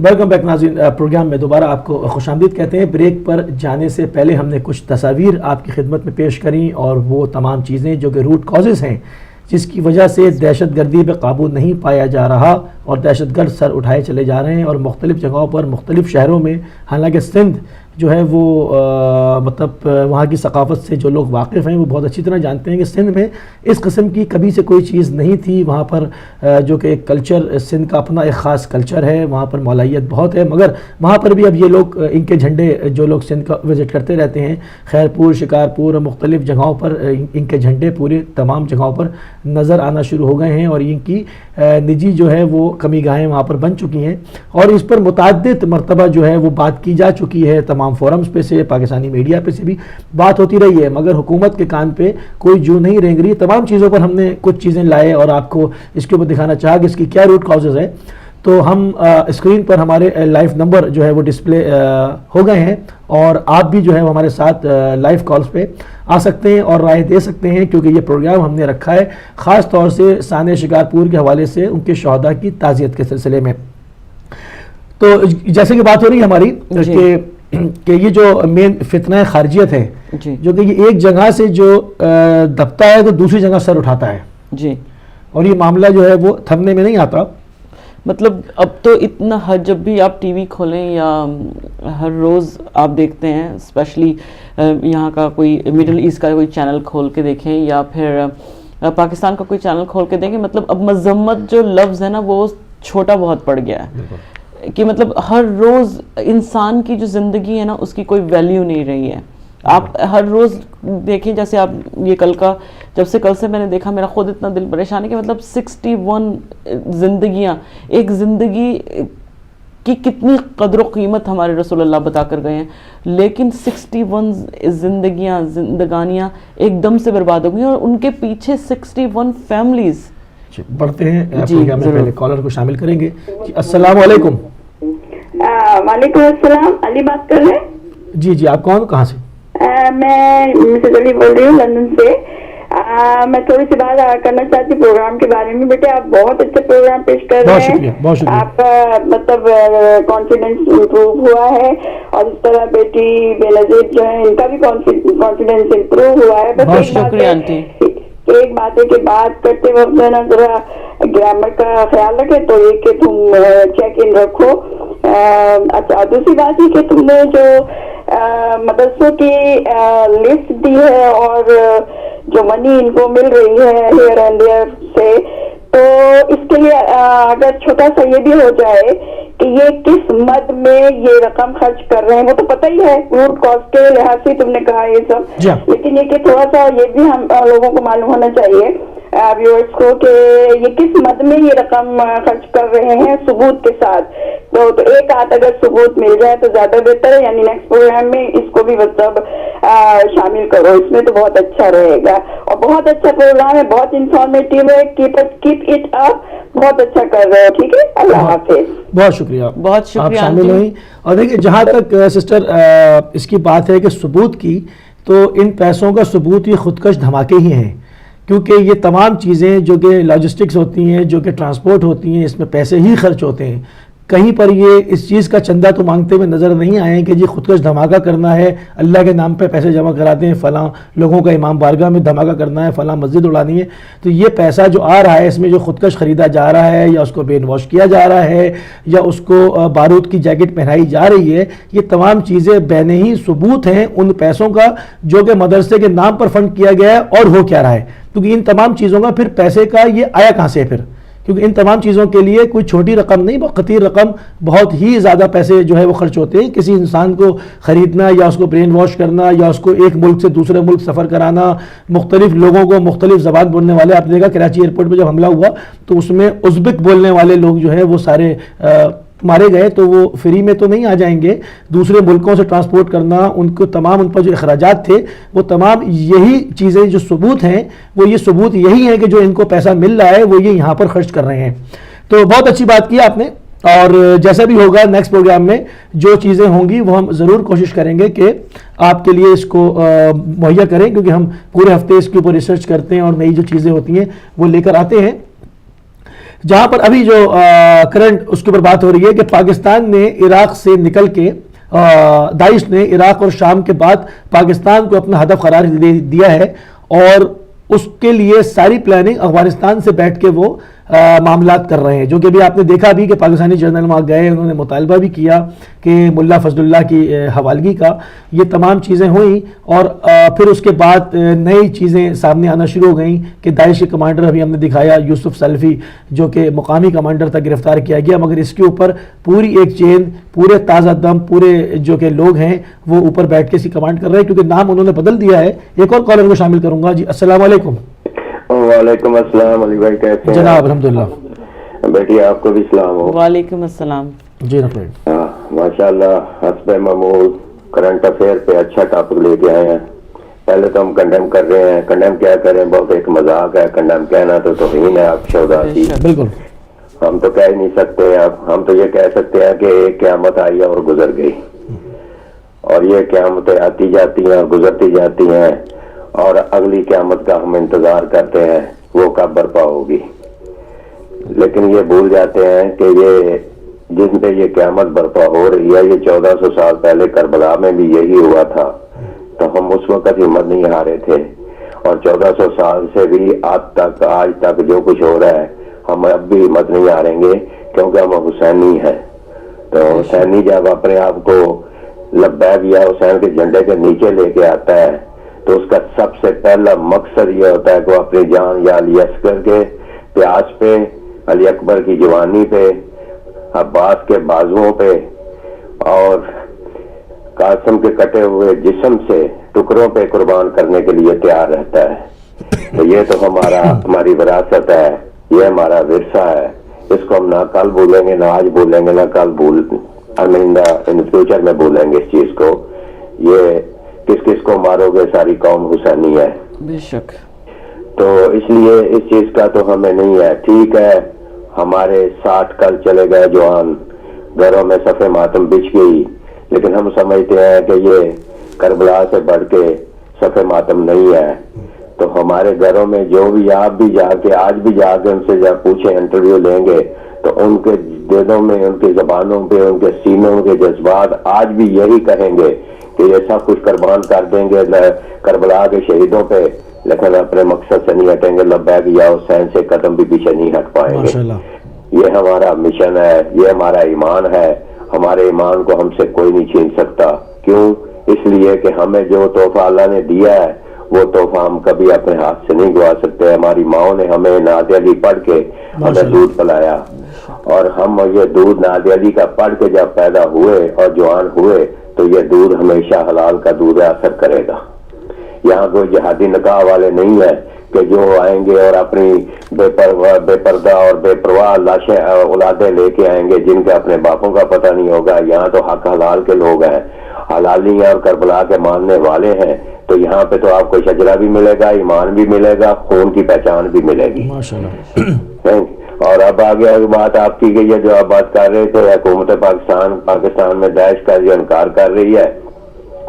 Welcome back ناظرین، programme میں دوبارہ آپ کو خوش آمدید کہتے ہیں۔ بریک پر جانے سے پہلے ہم نے کچھ تصاویر آپ کی خدمت میں پیش کریں، اور وہ تمام چیزیں جو کہ روٹ کازز ہیں جس کی وجہ سے دہشت گردی پہ قابو نہیں پایا جا رہا اور دہشت گرد سر اٹھائے چلے جا رہے ہیں، اور مختلف جگہوں پر مختلف شہروں میں، حالانکہ سندھ جو ہے وہ مطلب وہاں کی ثقافت سے جو لوگ واقف ہیں وہ بہت اچھی طرح جانتے ہیں کہ سندھ میں اس قسم کی کبھی سے کوئی چیز نہیں تھی۔ وہاں پر جو کہ ایک کلچر، سندھ کا اپنا ایک خاص کلچر ہے، وہاں پر مولائیت بہت ہے، مگر وہاں پر بھی اب یہ لوگ ان کے جھنڈے، جو لوگ سندھ کا وزٹ کرتے رہتے ہیں، خیرپور، شکارپور اور مختلف جگہوں پر ان کے جھنڈے پورے تمام جگہوں پر نظر آنا شروع ہو گئے ہیں، اور ان کی نجی جو ہے وہ کمی گاہیں وہاں پر بن چکی ہیں، اور اس پر متعدد مرتبہ جو ہے وہ بات کی جا چکی ہے، تمام فورمز پہ سے، پاکستانی میڈیا پہ سے بھی بات ہوتی رہی ہے، مگر حکومت کے کان پہ کوئی جو نہیں رینگ رہی۔ تمام چیزوں پر ہم نے کچھ چیزیں لائے اور آپ کو اس کے اوپر دکھانا چاہا کہ اس کی کیا روٹ کازز ہے۔ تو ہم اسکرین پر ہمارے لائیو نمبر جو ہے وہ ڈسپلے ہو گئے ہیں، اور آپ بھی جو ہے وہ ہمارے ساتھ لائیو کالز پہ آ سکتے ہیں اور رائے دے سکتے ہیں، کیونکہ یہ پروگرام ہم نے رکھا ہے خاص طور سے سانحہ شکارپور کے حوالے سے ان کے شہداء کی تعزیت کے سلسلے میں۔ تو جیسے کہ بات ہو رہی ہے ہماری کہ یہ جو مین فتنہ خارجیت ہے، جو کہ یہ ایک جگہ سے جو دبتا ہے تو دوسری جگہ سر اٹھاتا ہے جی، اور یہ معاملہ جو ہے وہ تھمنے میں نہیں آتا۔ مطلب اب تو اتنا جب بھی آپ ٹی وی کھولیں یا ہر روز آپ دیکھتے ہیں، اسپیشلی یہاں کا کوئی مڈل ایسٹ کا کوئی چینل کھول کے دیکھیں یا پھر پاکستان کا کوئی چینل کھول کے دیکھیں، مطلب اب مذمت جو لفظ ہے نا وہ چھوٹا بہت پڑ گیا ہے، کہ مطلب ہر روز انسان کی جو زندگی ہے نا اس کی کوئی ویلیو نہیں رہی ہے۔ آپ ہر روز دیکھیں، جیسے آپ یہ جب سے کل سے میں نے دیکھا، میرا خود اتنا دل پریشان ہے کہ مطلب 61 زندگیاں، ایک زندگی کی کتنی قدر و قیمت ہمارے رسول اللہ بتا کر گئے ہیں، لیکن 61 زندگانیاں ایک دم سے برباد ہو گئی، اور ان کے پیچھے 61 فیملیز۔ بڑھتے ہیں پروگرام میں، پہلے کالر کو شامل کریں گے۔ السلام علیکم۔ وعلیکم السلام، علی بات کر رہے ہیں؟ جی آپ کون، کہاں سے؟ میں مسز علی بول رہی ہوں لندن سے۔ میں تھوڑی سی بات کرنا چاہتی ہوں پروگرام کے بارے میں۔ بیٹے آپ بہت اچھے پروگرام پیش کر رہے ہیں، بہت شکریہ۔ آپ کا مطلب کانفیڈینس امپروو ہوا ہے، اور اس طرح بیٹی بے نظیر جو ہے ان کا بھی کانفیڈینس امپروو ہوا ہے۔ بہت شکریہ آنٹی۔ ایک بات ہے کہ بات کرتے وقت نا ذرا گرامر کا خیال رکھے، تو ایک کہ تم چیک ان رکھو۔ اچھا، دوسری بات یہ کہ تم نے جو مدرسوں کی لسٹ دی ہے اور جو منی ان کو مل رہی ہے ہیئر اینڈ دیئر سے، تو اس کے لیے اگر چھوٹا سا یہ بھی ہو جائے کہ یہ کس مد میں یہ رقم خرچ کر رہے ہیں، وہ تو پتہ ہی ہے روٹ کاسٹ کے لحاظ سے تم نے کہا یہ سب، لیکن یہ کہ تھوڑا سا یہ بھی ہم لوگوں کو معلوم ہونا چاہیے، ویورز کو، کہ یہ کس مد میں یہ رقم خرچ کر رہے ہیں ثبوت کے ساتھ۔ تو ایک آدھ اگر ثبوت مل جائے تو زیادہ بہتر ہے، یعنی نیکسٹ پروگرام میں اس کو بھی مطلب شامل کرو، اس میں تو بہت اچھا رہے گا۔ اور بہت اچھا پروگرام ہے، بہت انفارمیٹیو ہے، کیپ اٹ اپ، بہت اچھا کر رہے ہو، ٹھیک ہے، اللہ حافظ۔ بہت شکریہ، بہت شکریہ، آپ شامل ہوئی۔ اور دیکھیں، جہاں تک سسٹر اس کی بات ہے کہ ثبوت کی، تو ان پیسوں کا ثبوت یہ خودکش دھماکے ہی ہیں، کیونکہ یہ تمام چیزیں جو کہ لاجسٹکس ہوتی ہیں، جو کہ ٹرانسپورٹ ہوتی ہیں، اس میں پیسے ہی خرچ ہوتے ہیں۔ کہیں پر یہ اس چیز کا چندہ تو مانگتے ہوئے نظر نہیں آئے کہ جی خودکش دھماکہ کرنا ہے، اللہ کے نام پہ پیسے جمع کراتے ہیں، فلاں لوگوں کا امام بارگاہ میں دھماکہ کرنا ہے، فلاں مسجد اڑانی ہے۔ تو یہ پیسہ جو آ رہا ہے، اس میں جو خودکش خریدا جا رہا ہے، یا اس کو برین واش کیا جا رہا ہے، یا اس کو بارود کی جیکٹ پہنائی جا رہی ہے، یہ تمام چیزیں بین ہی ثبوت ہیں ان پیسوں کا جو کہ مدرسے کے نام پر فنڈ کیا گیا ہے اور ہو کیا رہا ہے۔ کیونکہ ان تمام چیزوں کا پھر پیسے کا یہ آیا کہاں سے پھر، کیونکہ ان تمام چیزوں کے لیے کوئی چھوٹی رقم نہیں، بہت خطیر رقم، بہت ہی زیادہ پیسے جو ہے وہ خرچ ہوتے ہیں۔ کسی انسان کو خریدنا، یا اس کو برین واش کرنا، یا اس کو ایک ملک سے دوسرے ملک سفر کرانا، مختلف لوگوں کو مختلف زبان بولنے والے، آپ نے دیکھا کراچی ایئرپورٹ پہ جب حملہ ہوا تو اس میں ازبک بولنے والے لوگ جو ہے وہ سارے مارے گئے، تو وہ فری میں تو نہیں آ جائیں گے، دوسرے ملکوں سے ٹرانسپورٹ کرنا، ان کو تمام ان پر جو اخراجات تھے وہ تمام یہی چیزیں جو ثبوت ہیں، وہ یہ ثبوت یہی ہے کہ جو ان کو پیسہ مل رہا ہے وہ یہ یہاں پر خرچ کر رہے ہیں۔ تو بہت اچھی بات کی آپ نے، اور جیسا بھی ہوگا نیکسٹ پروگرام میں جو چیزیں ہوں گی وہ ہم ضرور کوشش کریں گے کہ آپ کے لیے اس کو مہیا کریں، کیونکہ ہم پورے ہفتے اس کے اوپر ریسرچ کرتے ہیں اور نئی جو چیزیں ہوتی ہیں وہ لے کر آتے ہیں۔ جہاں پر ابھی جو کرنٹ اس کے اوپر بات ہو رہی ہے کہ پاکستان نے عراق سے نکل کے داعش نے عراق اور شام کے بعد پاکستان کو اپنا ہدف قرار دیا ہے اور اس کے لیے ساری پلاننگ افغانستان سے بیٹھ کے وہ معاملات کر رہے ہیں، جو کہ بھی آپ نے دیکھا بھی کہ پاکستانی جنرل وہاں گئے، انہوں نے مطالبہ بھی کیا کہ ملا فضل اللہ کی حوالگی کا، یہ تمام چیزیں ہوئیں اور پھر اس کے بعد نئی چیزیں سامنے آنا شروع ہو گئیں کہ داعش کے کمانڈر ابھی ہم نے دکھایا یوسف سلفی جو کہ مقامی کمانڈر تھا گرفتار کیا گیا، مگر اس کے اوپر پوری ایک چین پورے تازہ دم پورے جو کہ لوگ ہیں وہ اوپر بیٹھ کے اسی کمانڈ کر رہے ہیں کیونکہ نام انہوں نے بدل دیا ہے۔ ایک اور کالر کو شامل کروں گا۔ جی السلام علیکم۔ وعلیکم السلام علی بھائی، کیسے ہیں جناب؟ الحمدللہ۔ بیٹی آپ کو بھی سلام ہو۔ وعلیکم السلام۔ جی رفیق، ماشاءاللہ حسب معمول کرنٹ افیئر پہ اچھا ٹاپک لے کے آئے ہیں۔ پہلے تو ہم کنڈیم کر رہے ہیں، کنڈیم کیا کریں، بہت ایک مذاق ہے، کنڈیم کہنا تو توہین ہے آپ شہداء کی، بالکل ہم تو کہہ ہی نہیں سکتے۔ ہم تو یہ کہہ سکتے ہیں کہ ایک قیامت آئی اور گزر گئی، اور یہ قیامتیں آتی جاتی ہیں اور گزرتی جاتی ہیں، اور اگلی قیامت کا ہم انتظار کرتے ہیں وہ کب برپا ہوگی۔ لیکن یہ بھول جاتے ہیں کہ یہ جن پہ یہ قیامت برپا ہو رہی ہے، یہ 1400 سال پہلے کربلا میں بھی یہی ہوا تھا، تو ہم اس وقت ہمت نہیں ہارے تھے، اور 1400 سال سے بھی آج تک جو کچھ ہو رہا ہے ہم اب بھی ہمت نہیں ہاریں گے، کیونکہ ہم حسینی ہیں۔ تو حسینی جب اپنے آپ کو لبیک یا حسین کے جھنڈے کے نیچے لے کے آتا ہے تو اس کا سب سے پہلا مقصد یہ ہوتا ہے کہ وہ اپنی جان یا علی اصغر کے پیاس پہ، علی اکبر کی جوانی پہ، عباس کے بازوؤں پہ اور قاسم کے کٹے ہوئے جسم سے ٹکڑوں پہ قربان کرنے کے لیے تیار رہتا ہے۔ تو یہ تو ہماری وراثت ہے، یہ ہمارا ورثہ ہے، اس کو ہم نہ کل بھولیں گے، نہ آج بھولیں گے، نہ کل ان فیوچر میں بھولیں گے اس چیز کو۔ یہ کس کو مارو گے، ساری قوم حسینی ہے بے شک۔ تو اس لیے اس چیز کا تو ہمیں نہیں ہے۔ ٹھیک ہے، ہمارے 60 کل چلے گئے جوان، گھروں میں صفے ماتم بچھ گئی، لیکن ہم سمجھتے ہیں کہ یہ کربلا سے بڑھ کے صفے ماتم نہیں ہے۔ تو ہمارے گھروں میں جو بھی آپ بھی جا کے آج بھی جا کے ان سے جب پوچھیں، انٹرویو لیں گے تو ان کے دلوں میں، ان کی زبانوں پہ، ان کے سینوں کے جذبات آج بھی یہی کہیں گے کہ یہ سب کچھ قربان کر دیں گے کربلا کے شہیدوں پہ، لیکن اپنے مقصد سے نہیں ہٹیں گے، لبیک یا حسین سے قدم بھی پیچھے نہیں ہٹ پائیں گے۔ یہ ہمارا مشن ہے، یہ ہمارا ایمان ہے، ہمارے ایمان کو ہم سے کوئی نہیں چھین سکتا۔ کیوں؟ اس لیے کہ ہمیں جو تحفہ اللہ نے دیا ہے وہ تحفہ ہم کبھی اپنے ہاتھ سے نہیں گوا سکتے۔ ہماری ماؤں نے ہمیں نعت علی پڑھ کے ہمیں دودھ پلایا، اور ہم یہ دودھ نعت علی کا پڑھ کے جب پیدا ہوئے اور جوان ہوئے تو یہ دودھ ہمیشہ حلال کا دودھ اثر کرے گا۔ یہاں کوئی جہادی نکاح والے نہیں ہیں کہ جو آئیں گے اور اپنی بے پردہ اور بے پرواہ لاشیں اولادیں لے کے آئیں گے جن کے اپنے باپوں کا پتہ نہیں ہوگا۔ یہاں تو حق حلال کے لوگ ہیں، حلالی اور کربلا کے ماننے والے ہیں، تو یہاں پہ تو آپ کو شجرہ بھی ملے گا، ایمان بھی ملے گا، خون کی پہچان بھی ملے گی۔ اور اب آگے بات آپ کی گئی ہے جو آپ بات کر رہے تھے، حکومت پاکستان میں داعش کا جو انکار کر رہی ہے،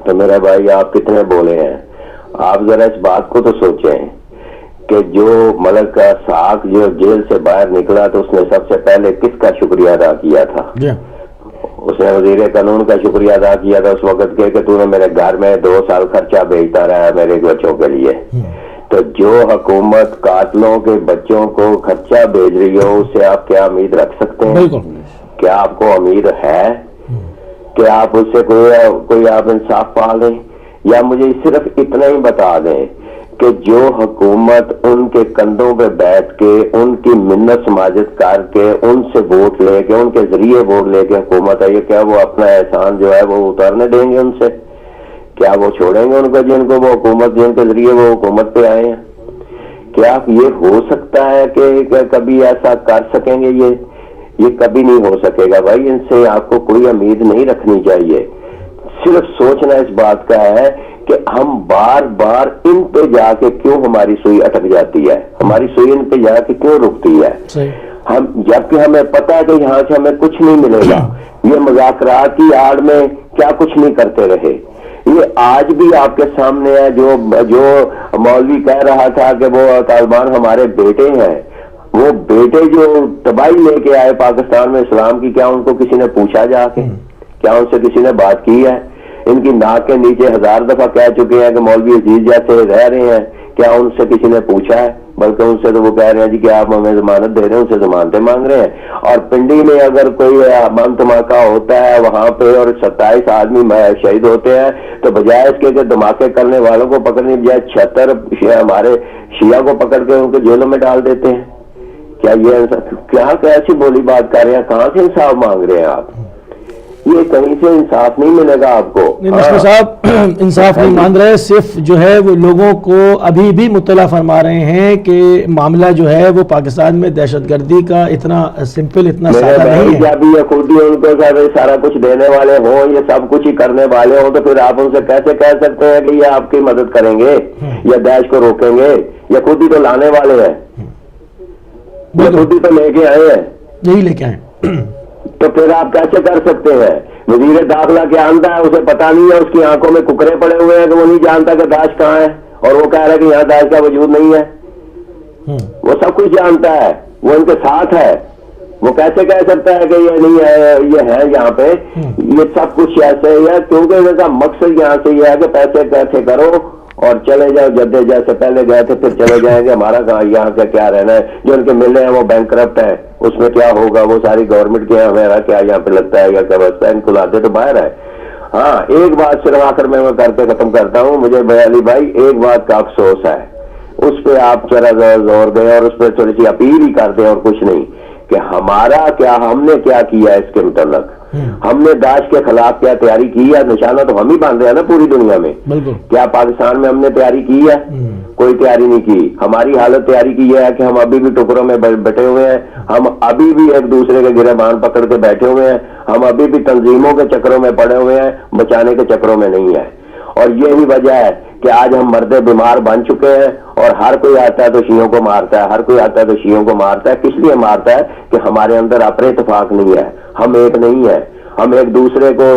تو میرا بھائی آپ کتنے بولے ہیں؟ آپ ذرا اس بات کو تو سوچیں کہ جو ملک کا ساکھ جو جیل سے باہر نکلا تو اس نے سب سے پہلے کس کا شکریہ ادا کیا تھا؟ اس نے وزیر قانون کا شکریہ ادا کیا تھا اس وقت کے کہ تو نے میرے گھر میں 2 سال خرچہ بھیجتا رہا ہے میرے بچوں کے لیے۔ تو جو حکومت قاتلوں کے بچوں کو خرچہ بھیج رہی ہو اس سے آپ کیا امید رکھ سکتے ہیں؟ کیا آپ کو امید ہے کہ آپ اس سے کوئی آپ انصاف پا لیں؟ یا مجھے صرف اتنا ہی بتا دیں کہ جو حکومت ان کے کندھوں پہ بیٹھ کے ان کی منت سماجت کر کے ان سے ووٹ لے کے ان کے ذریعے ووٹ لے کے حکومت ہے، یہ کیا وہ اپنا احسان جو ہے وہ اتارنے دیں گے ان سے؟ کیا وہ چھوڑیں گے ان کو جن کو وہ حکومت جن کے ذریعے وہ حکومت پہ آئے ہیں؟ کیا یہ ہو سکتا ہے کہ کبھی ایسا کر سکیں گے؟ یہ کبھی نہیں ہو سکے گا بھائی، ان سے آپ کو کوئی امید نہیں رکھنی چاہیے۔ صرف سوچنا اس بات کا ہے کہ ہم بار بار ان پہ جا کے کیوں ہماری سوئی اٹک جاتی ہے، ہماری سوئی ان پہ جا کے کیوں رکتی ہے، ہم جبکہ ہمیں پتہ ہے کہ یہاں سے ہمیں کچھ نہیں ملے گا۔ یہ مذاکرات کی آڑ میں کیا کچھ نہیں کرتے رہے، یہ آج بھی آپ کے سامنے ہے۔ جو مولوی کہہ رہا تھا کہ وہ طالبان ہمارے بیٹے ہیں، وہ بیٹے جو تباہی لے کے آئے پاکستان میں اسلام کی, کیا ان کو کسی نے پوچھا جا کے؟ کیا ان سے کسی نے بات کی ہے؟ ان کی ناک کے نیچے 1000 دفعہ کہہ چکے ہیں کہ مولوی عزیز جیسے رہ رہے ہیں, کیا ان سے کسی نے پوچھا ہے؟ بلکہ ان سے تو وہ کہہ رہے ہیں جی کہ آپ ہمیں ضمانت دے رہے ہیں, ان سے ضمانتیں مانگ رہے ہیں. اور پنڈی میں اگر کوئی من دھماکہ ہوتا ہے وہاں پہ اور 27 آدمی شہید ہوتے ہیں, تو بجائے اس کے کہ دھماکے کرنے والوں کو پکڑنے بجائے 76 ہمارے شیعہ کو پکڑ کے ان کو جیلوں میں ڈال دیتے ہیں. کیا یہ کیا ایسی بولی بات کر رہے ہیں؟ کہاں سے انصاف مانگ رہے ہیں آپ؟ یہ کہیں سے انصاف نہیں ملے گا آپ کو. مشکل صاحب انصاف نہیں مان رہے, صرف جو ہے وہ لوگوں کو ابھی بھی مطلع فرما رہے ہیں کہ معاملہ جو ہے وہ پاکستان میں دہشت گردی کا اتنا سمپل, اتنا سادہ نہیں ہے. جب یہ خود ہی ان کو سارا کچھ دینے والے ہوں, یہ سب کچھ ہی کرنے والے ہوں, تو پھر آپ ان سے کیسے کہہ سکتے ہیں کہ یہ آپ کی مدد کریں گے یا داعش کو روکیں گے؟ یہ خود ہی تو لانے والے ہیں, یہ خود ہی تو لے کے آئے ہیں, یہی لے کے آئے. تو پھر آپ کیسے کر سکتے ہیں؟ وزیر داخلہ کیا آندا ہے, اسے پتا نہیں ہے, اس کی آنکھوں میں ککرے پڑے ہوئے ہیں کہ وہ نہیں جانتا کہ داعش کہاں ہے, اور وہ کہہ رہا ہے کہ یہاں داعش کا وجود نہیں ہے. وہ سب کچھ جانتا ہے, وہ ان کے ساتھ ہے, وہ کیسے کہہ سکتا ہے کہ یہ نہیں ہے, یہ ہے یہاں پہ؟ یہ سب کچھ ایسے ہی ہے, کیونکہ ان کا مقصد یہاں سے یہ ہے کہ پیسے کیسے کرو اور چلے جاؤ, جدے جیسے پہلے گئے تھے پھر چلے جائیں گے, ہمارا کہاں یہاں کا کیا رہنا ہے. جو ان کے مل رہے ہیں وہ بینکرپٹ ہے, اس میں کیا ہوگا؟ وہ ساری گورنمنٹ کے ہمارا کیا یہاں پہ لگتا ہے یا کیا بستا ہے, ان کو لاتے تو باہر ہے. ہاں ایک بات صرف آخر میں کر کے ختم کرتا ہوں, مجھے علی بھائی ایک بات کا افسوس ہے, اس پہ آپ ذرا زور دیں اور اس پہ تھوڑی سی اپیل ہی کر دیں اور کچھ نہیں, کہ ہمارا کیا, ہم نے کیا کیا اس کے متعلق. ہم نے داعش کے خلاف کیا تیاری کی ہے؟ نشانہ تو ہم ہی باندھ رہے ہیں نا پوری دنیا میں. کیا پاکستان میں ہم نے تیاری کی ہے؟ کوئی تیاری نہیں کی. ہماری حالت تیاری کی ہے کہ ہم ابھی بھی ٹکڑوں میں بیٹھے ہوئے ہیں, ہم ابھی بھی ایک دوسرے کے گریبان پکڑ کے بیٹھے ہوئے ہیں, ہم ابھی بھی تنظیموں کے چکروں میں پڑے ہوئے ہیں, بچانے کے چکروں میں نہیں ہے. اور یہی وجہ ہے کہ آج ہم مرد بیمار بن چکے ہیں, اور ہر کوئی آتا ہے تو شیعوں کو مارتا ہے, ہر کوئی آتا ہے تو شیعوں کو مارتا ہے. کس لیے مارتا ہے؟ کہ ہمارے اندر اپنے اتفاق نہیں ہے, ہم ایک نہیں ہے, ہم ایک دوسرے کو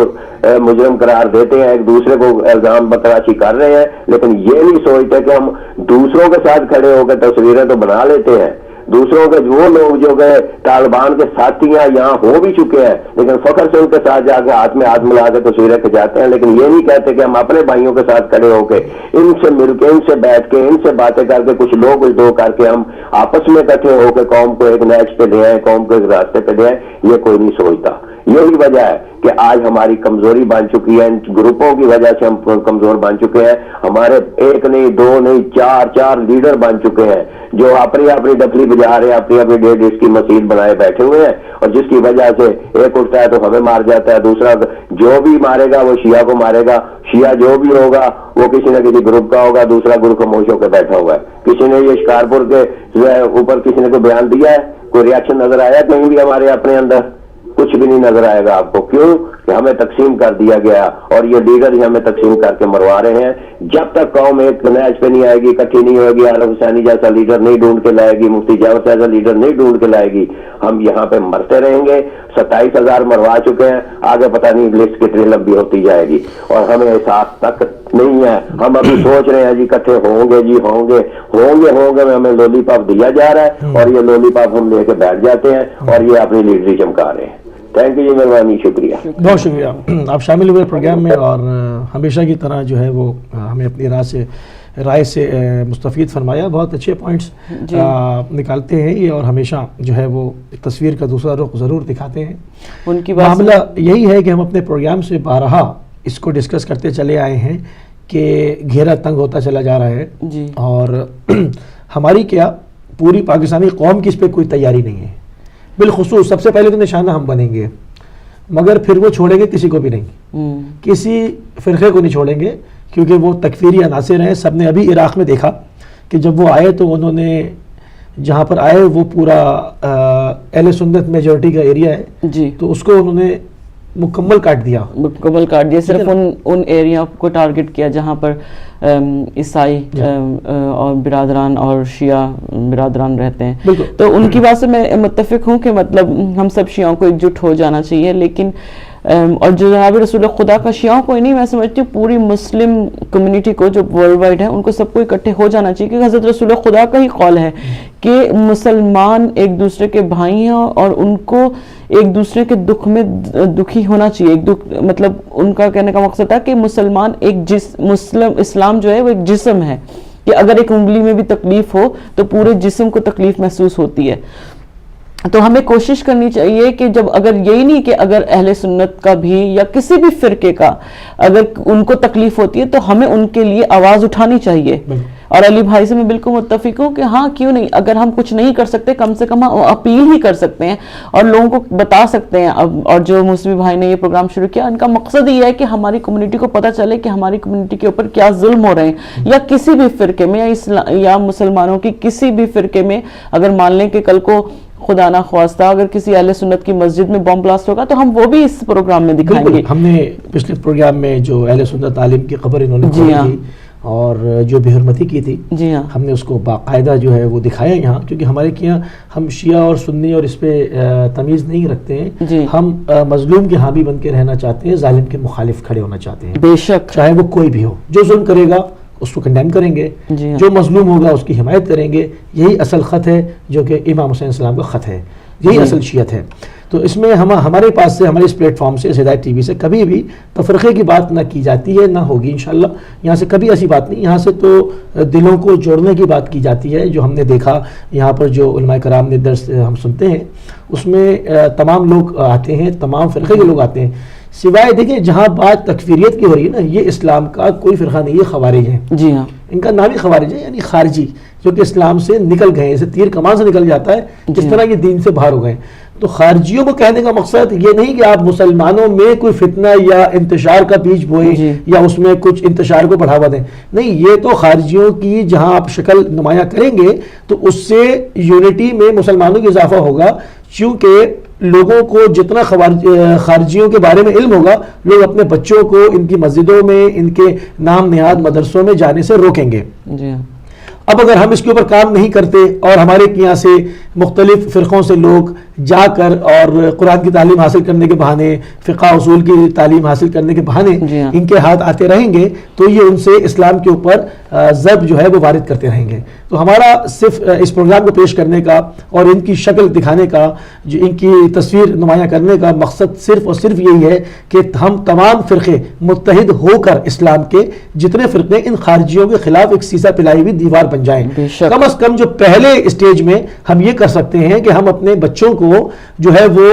مجرم قرار دیتے ہیں, ایک دوسرے کو الزام تراشی کر رہے ہیں, لیکن یہ نہیں سوچتے کہ ہم دوسروں کے ساتھ کھڑے ہو کے تصویریں تو بنا لیتے ہیں. دوسروں کے وہ لوگ جو کہ طالبان کے ساتھیاں یہاں ہو بھی چکے ہیں, لیکن فخر سے ان کے ساتھ جا کے ہاتھ میں ہاتھ ملا کے تصویریں کھنچاتے ہیں, لیکن یہ نہیں کہتے کہ ہم اپنے بھائیوں کے ساتھ کھڑے ہو کے, ان سے مل کے, ان سے بیٹھ کے, ان سے باتیں کر کے, کچھ لوگ کچھ دو کر کے ہم آپس میں اکٹھے ہو کے قوم کو ایک نیچ پہ لے آئیں, قوم کو ایک راستے پہ لے آئیں. یہ کوئی نہیں سوچتا. یہی وجہ ہے کہ آج ہماری کمزوری بن چکی ہے, ان گروپوں کی وجہ سے ہم کمزور بن چکے ہیں. ہمارے ایک نہیں, دو نہیں, چار لیڈر بن چکے ہیں جو اپنی ڈفلی بجا رہے ہیں, اپنی ڈیڈ اس کی مسیح بنائے بیٹھے ہوئے ہیں, اور جس کی وجہ سے ایک اٹھتا ہے تو ہمیں مار جاتا ہے, دوسرا جو بھی مارے گا وہ شیعہ کو مارے گا, شیعہ جو بھی ہوگا وہ کسی نہ کسی گروپ کا ہوگا, دوسرا گروپ خاموش ہو کے بیٹھا ہوا ہے. کسی نے یہ شکارپور کے اوپر کسی نے کوئی بیان دیا ہے؟ کوئی ریاکشن نظر آیا کہیں بھی ہمارے اپنے اندر؟ کچھ بھی نہیں نظر آئے گا آپ کو. کیوں؟ کہ ہمیں تقسیم کر دیا گیا, اور یہ لیڈر ہی ہمیں تقسیم کر کے مروا رہے ہیں. جب تک قوم ایک نیچ پہ نہیں آئے گی, اکٹھی نہیں ہوئے گی, عارف حسینی جیسا لیڈر نہیں ڈھونڈ کے لائے گی, مفتی جعفر جیسا لیڈر نہیں ڈھونڈ کے لائے گی, ہم یہاں پہ مرتے رہیں گے. 27,000 مروا چکے ہیں, آگے پتہ نہیں لسٹ کتنی لمبی ہوتی جائے گی, اور ہمیں احساس تک نہیں ہے. ہم ابھی سوچ رہے ہیں جی اکٹھے ہوں گے, جی ہوں گے, ہمیں لولی پاپ دیا جا رہا ہے, اور یہ لولی پاپ ہم لے کے بیٹھ جاتے ہیں, اور یہ اپنی لیڈری چمکا رہے ہیں. تھینک یو جی, مہربانی, شکریہ, بہت شکریہ. آپ شامل ہوئے پروگرام میں, اور ہمیشہ کی طرح جو ہے وہ ہمیں اپنی رائے سے مستفید فرمایا. بہت اچھے پوائنٹس نکالتے ہیں یہ, اور ہمیشہ جو ہے وہ تصویر کا دوسرا رخ ضرور دکھاتے ہیں. ان کی معاملہ یہی ہے کہ ہم اپنے پروگرام سے بارہا اس کو ڈسکس کرتے چلے آئے ہیں کہ گھیرا تنگ ہوتا چلا جا رہا ہے جی, اور ہماری کیا پوری پاکستانی قوم کی اس پہ کوئی تیاری نہیں ہے. بالخصوص سب سے پہلے تو نشانہ ہم بنیں گے, مگر پھر وہ چھوڑیں گے کسی کو بھی نہیں, کسی فرقے کو نہیں چھوڑیں گے, کیونکہ وہ تکفیری عناصر ہیں. سب نے ابھی عراق میں دیکھا کہ جب وہ آئے تو انہوں نے جہاں پر آئے وہ پورا اہل سنت میجورٹی کا ایریا ہے جی, تو اس کو انہوں نے مکمل کاٹ دیا, صرف ان ایریا کو ٹارگٹ کیا جہاں پر عیسائی اور برادران اور شیعہ برادران رہتے ہیں. تو ان کی بات سے میں متفق ہوں کہ مطلب ہم سب شیعوں کو ایک جٹ ہو جانا چاہیے, لیکن اور جو جناب رسول خدا کا شیعوں کو ہی نہیں، میں سمجھتی ہوں پوری مسلم کمیونٹی کو جو ورلڈ وائڈ ہے ان کو سب کو اکٹھے ہو جانا چاہیے، کیونکہ حضرت رسول خدا کا ہی قول ہے کہ مسلمان ایک دوسرے کے بھائی ہیں اور ان کو ایک دوسرے کے دکھ میں دکھی ہونا چاہیے. ایک دکھ مطلب ان کا کہنے کا مقصد تھا کہ مسلمان اسلام جو ہے وہ ایک جسم ہے کہ اگر ایک انگلی میں بھی تکلیف ہو تو پورے جسم کو تکلیف محسوس ہوتی ہے. تو ہمیں کوشش کرنی چاہیے کہ جب اگر یہی نہیں کہ اگر اہل سنت کا بھی یا کسی بھی فرقے کا اگر ان کو تکلیف ہوتی ہے تو ہمیں ان کے لیے آواز اٹھانی چاہیے. اور علی بھائی سے میں بالکل متفق ہوں کہ ہاں کیوں نہیں، اگر ہم کچھ نہیں کر سکتے کم سے کم ہم اپیل ہی کر سکتے ہیں اور لوگوں کو بتا سکتے ہیں. اور جو موسوی بھائی نے یہ پروگرام شروع کیا ان کا مقصد یہ ہے کہ ہماری کمیونٹی کو پتہ چلے کہ ہماری کمیونٹی کے اوپر کیا ظلم ہو رہے ہیں، یا کسی بھی فرقے میں یا مسلمانوں کی کسی بھی فرقے میں اگر مان لیں کہ کل کو خدا نہ خواستہ اگر کسی اہل سنت کی مسجد میں بم بلاسٹ ہوگا تو ہم وہ بھی اس پروگرام میں دکھائیں گے. ہم نے پچھلے پروگرام میں جو اہل سنت عالم کی قبر انہوں نے کھولی تھی اور جو بے حرمتی کی تھی، جی ہاں ہم نے اس کو باقاعدہ جو ہے وہ دکھایا یہاں، کیونکہ ہمارے یہاں ہم شیعہ اور سنی اور اس پہ تمیز نہیں رکھتے ہیں. جی ہم مظلوم کے حامی بن کے رہنا چاہتے ہیں، ظالم کے مخالف کھڑے ہونا چاہتے ہیں. بے شک چاہے وہ کوئی بھی ہو، جو ظلم کرے گا اس کو کنڈیم کریں گے، جی ہاں جو مظلوم ہوگا اس کی حمایت کریں گے. یہی اصل خط ہے جو کہ امام حسین السلام کا خط ہے، یہی اصل شیعت ہے. تو اس میں ہمارے پاس سے ہمارے اس پلیٹ فارم سے ہدایت ٹی وی سے کبھی بھی تفرقے کی بات نہ کی جاتی ہے، نہ ہوگی انشاءاللہ. یہاں سے کبھی ایسی بات نہیں، یہاں سے تو دلوں کو جوڑنے کی بات کی جاتی ہے. جو ہم نے دیکھا یہاں پر جو علماء کرام نے درس ہم سنتے ہیں اس میں تمام لوگ آتے ہیں، تمام فرقے کے لوگ آتے ہیں، سوائے دیکھیں جہاں بات تکفیریت کی ہو رہی ہے نا، یہ اسلام کا کوئی فرقہ نہیں، یہ خوارج ہیں. جی ہاں ان کا نام ہی خوارج ہے، یعنی خارجی جو کہ اسلام سے نکل گئے، جیسے تیر کمان سے نکل جاتا ہے جس طرح یہ دین سے باہر ہو گئے. تو خارجیوں کو کہنے کا مقصد یہ نہیں کہ آپ مسلمانوں میں کوئی فتنہ یا انتشار کا بیج بوئیں یا اس میں کچھ انتشار کو بڑھاوا دیں، نہیں. یہ تو خارجیوں کی جہاں آپ شکل نمایاں کریں گے تو اس سے یونٹی میں مسلمانوں کی اضافہ ہوگا، چونکہ لوگوں کو جتنا خارجیوں کے بارے میں علم ہوگا لوگ اپنے بچوں کو ان کی مسجدوں میں ان کے نام نہاد مدرسوں میں جانے سے روکیں گے. جی ہاں اب اگر ہم اس کے اوپر کام نہیں کرتے اور ہمارے یہاں سے مختلف فرقوں سے لوگ جا کر اور قرآن کی تعلیم حاصل کرنے کے بہانے، فقہ اصول کی تعلیم حاصل کرنے کے بہانے ان کے ہاتھ آتے رہیں گے تو یہ ان سے اسلام کے اوپر ضرب جو ہے وہ وارد کرتے رہیں گے. تو ہمارا صرف اس پروگرام کو پیش کرنے کا اور ان کی شکل دکھانے کا، جو ان کی تصویر نمایاں کرنے کا مقصد صرف اور صرف یہی ہے کہ ہم تمام فرقے متحد ہو کر اسلام کے جتنے فرقے ان خارجیوں کے خلاف ایک سیسا پلائی ہوئی دیوار بن جائیں. کم از کم جو پہلے اسٹیج میں ہم یہ کر سکتے ہیں کہ ہم اپنے بچوں کو جو ہے وہ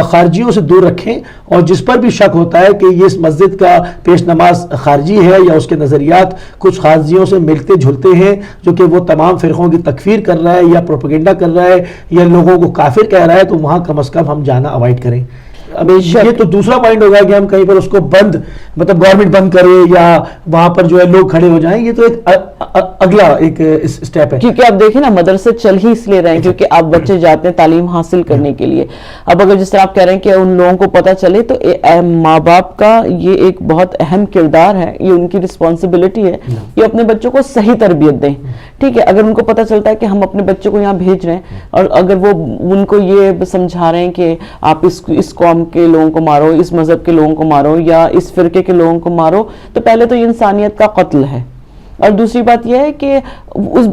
خارجیوں سے دور رکھیں، اور جس پر بھی شک ہوتا ہے کہ یہ اس مسجد کا پیش نماز خارجی ہے یا اس کے نظریات کچھ خارجیوں سے ملتے جھلتے ہیں جو کہ وہ تمام فرقوں کی تکفیر کر رہا ہے یا پروپیگنڈا کر رہا ہے یا لوگوں کو کافر کہہ رہا ہے، تو وہاں کم از کم ہم جانا اوائڈ کریں. اب یہ تو دوسرا پوائنٹ ہوگا کہ ہم کہیں پر اس کو بند مطلب گورنمنٹ بند کرے یا وہاں پر جو ہے لوگ کھڑے ہو جائیں، یہ تو ایک اگلا ایک اسٹیپ ہے. کیونکہ آپ دیکھیں نا مدرسے چل ہی اس لیے رہے ہیں کیونکہ آپ بچے جاتے ہیں تعلیم حاصل کرنے کے لیے. اب اگر جس طرح آپ کہہ رہے ہیں کہ ان لوگوں کو پتہ چلے تو ماں باپ کا یہ ایک بہت اہم کردار ہے، یہ ان کی رسپانسبلٹی ہے کہ اپنے بچوں کو صحیح تربیت دیں. ٹھیک ہے، اگر ان کو پتہ چلتا ہے کہ ہم اپنے بچوں کو یہاں بھیج رہے ہیں اور اگر وہ ان کو یہ سمجھا رہے ہیں کہ آپ اس قوم کے لوگوں کو مارو، اس مذہب کے لوگوں کو مارو یا اس فرقے کے لوگوں کو مارو، تو پہلے تو یہ انسانیت کا قتل ہے. اور دوسری بات یہ ہے کہ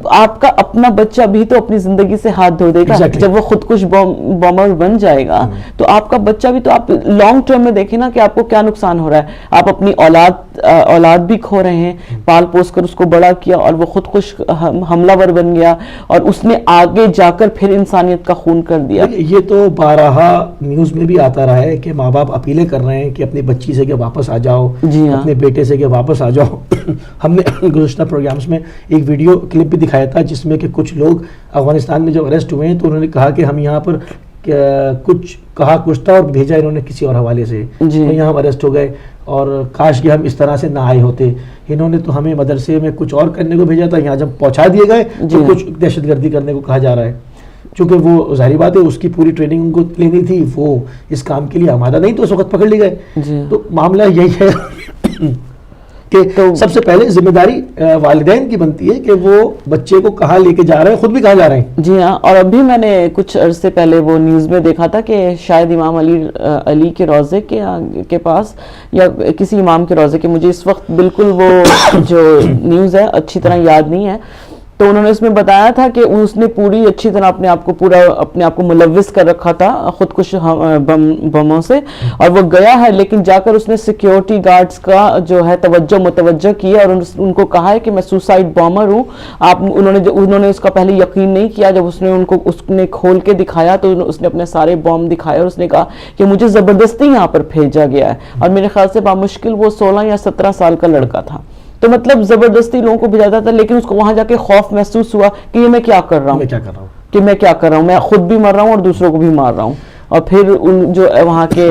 آپ کا اپنا بچہ بھی تو اپنی زندگی سے ہاتھ دھو دے گا. جب وہ خودکش بومر بن جائے گا تو آپ کا بچہ بھی تو آپ لانگ ٹرم میں دیکھیں نا کہ آپ کو کیا نقصان ہو رہا ہے. آپ اپنی اولاد بھی کھو رہے ہیں، پال پوس کر اس کو بڑا کیا اور وہ خودکش حملہ ور بن گیا اور اس نے آگے جا کر پھر انسانیت کا خون کر دیا. یہ تو بارہا نیوز میں بھی آتا رہا ہے کہ ماں باپ اپیلیں کر رہے ہیں کہ اپنی بچی سے کہ واپس آ جاؤ، اپنے بیٹے سے کہ واپس آ جاؤ. ہم نے گزشتہ پروگرامز میں ایک ویڈیو کلپ بھی دکھایا تھا جس میں کہ کچھ لوگ افغانستان میں جب اریسٹ ہوئے ہیں تو انہوں نے کہا کہ ہم یہاں پر کچھ کہا کچھ تھا اور بھیجا انہوں نے کسی اور حوالے سے، یہاں ہم اریسٹ ہو گئے اور کاش کہ ہم اس طرح سے نہ آئے ہوتے. انہوں نے تو ہمیں مدرسے میں کچھ اور کرنے کو بھیجا تھا، یہاں جب پہنچا دیے گئے تو کچھ دہشت گردی کرنے کو کہا جا رہا ہے. چونکہ وہ ظاہری بات ہے اس کی پوری ٹریننگ ان کو لینی تھی، وہ اس کام کے لیے آمادہ نہیں تو اس وقت پکڑ لی گئے. تو معاملہ یہی ہے. کہ سب سے پہلے ذمہ داری والدین کی بنتی ہے کہ وہ بچے کو کہاں لے کے جا رہے ہیں، خود بھی کہاں جا رہے ہیں. جی ہاں. اور ابھی میں نے کچھ عرصے پہلے وہ نیوز میں دیکھا تھا کہ شاید امام علی کے روضے کے پاس یا کسی امام کے روضے کے، مجھے اس وقت بالکل وہ جو نیوز ہے اچھی طرح یاد نہیں ہے، تو انہوں نے اس میں بتایا تھا کہ اس نے پوری اچھی طرح اپنے آپ کو ملوث کر رکھا تھا خودکش بموں سے، اور وہ گیا ہے لیکن جا کر اس نے سیکیورٹی گارڈز کا جو ہے متوجہ کیا اور ان کو کہا ہے کہ میں سوسائڈ بامر ہوں. انہوں نے اس کا پہلے یقین نہیں کیا. جب اس نے کھول کے دکھایا تو اس نے اپنے سارے بام دکھائے اور اس نے کہا کہ مجھے زبردستی یہاں پر بھیجا گیا ہے، اور میرے خیال سے بامشکل وہ 16 یا 17 سال کا لڑکا تھا. تو مطلب زبردستی لوگوں کو بھیجا تھا، لیکن اس کو وہاں جا کے خوف محسوس ہوا کہ یہ میں کیا کر رہا ہوں، میں خود بھی مر رہا ہوں اور دوسروں کو بھی مار رہا ہوں. اور پھر جو وہاں کے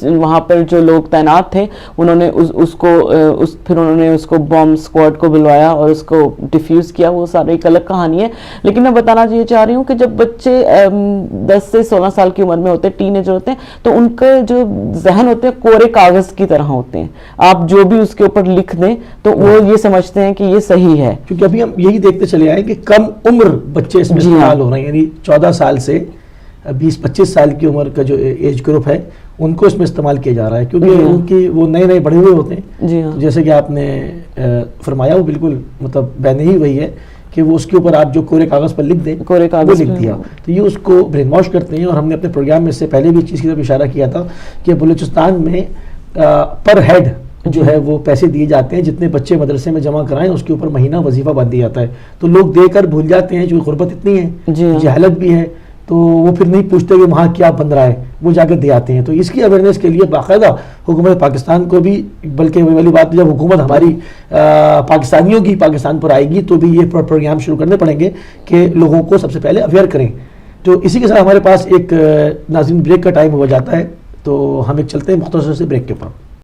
وہاں پر جو لوگ تعینات تھے انہوں نے اس کو بام اسکواڈ کو بلوایا اور اس کو ڈیفیوز کیا. وہ سارے ایک الگ کہانی ہے. لیکن میں بتانا یہ چاہ رہی ہوں کہ جب بچے 10 سے 16 سال کی عمر میں ہوتے ہیں، ٹین ایجر ہوتے ہیں، تو ان کے جو ذہن ہوتے ہیں کورے کاغذ کی طرح ہوتے ہیں. آپ جو بھی اس کے اوپر لکھ دیں تو وہ یہ سمجھتے ہیں کہ یہ صحیح ہے. کیونکہ ابھی ہم یہی دیکھتے چلے آئے کہ کم عمر بچے اس میں استعمال ہو رہے ہیں، یعنی 14 سال سے 20-25 سال کی عمر کا جو ایج گروپ ہے ان کو اس میں استعمال کیا جا رہا ہے، کیونکہ ان کی وہ نئے بڑھے ہوئے ہوتے ہیں. جیسے کہ آپ نے فرمایا وہ بالکل مطلب بہنے ہی وہی ہے کہ وہ اس کے اوپر آپ جو کورے کاغذ پر لکھ دیں وہ لکھ دیا، تو یہ اس کو برین واش کرتے ہیں. اور ہم نے اپنے پروگرام میں سے پہلے بھی اس چیز کی طرف اشارہ کیا تھا کہ بلوچستان میں پر ہیڈ جو ہے وہ پیسے دیے جاتے ہیں، جتنے بچے مدرسے میں جمع کرائیں اس کے اوپر مہینہ وظیفہ باندھ دیا جاتا ہے. تو لوگ دے کر بھول جاتے ہیں، جو غربت اتنی ہے، جہالت بھی ہے، تو وہ پھر نہیں پوچھتے کہ وہاں کیا بن رہا ہے، وہ جا کے دے آتے ہیں. تو اس کی اویئرنیس کے لیے باقاعدہ حکومت پاکستان کو بھی، بلکہ وہ والی بات جب حکومت ہماری پاکستانیوں کی پاکستان پر آئے گی تو بھی یہ پروگرام شروع کرنے پڑیں گے کہ لوگوں کو سب سے پہلے اویئر کریں. تو اسی کے ساتھ ہمارے پاس ایک ناظرین بریک کا ٹائم ہو جاتا ہے، تو ہم ایک چلتے ہیں مختصر سے بریک کے اوپر.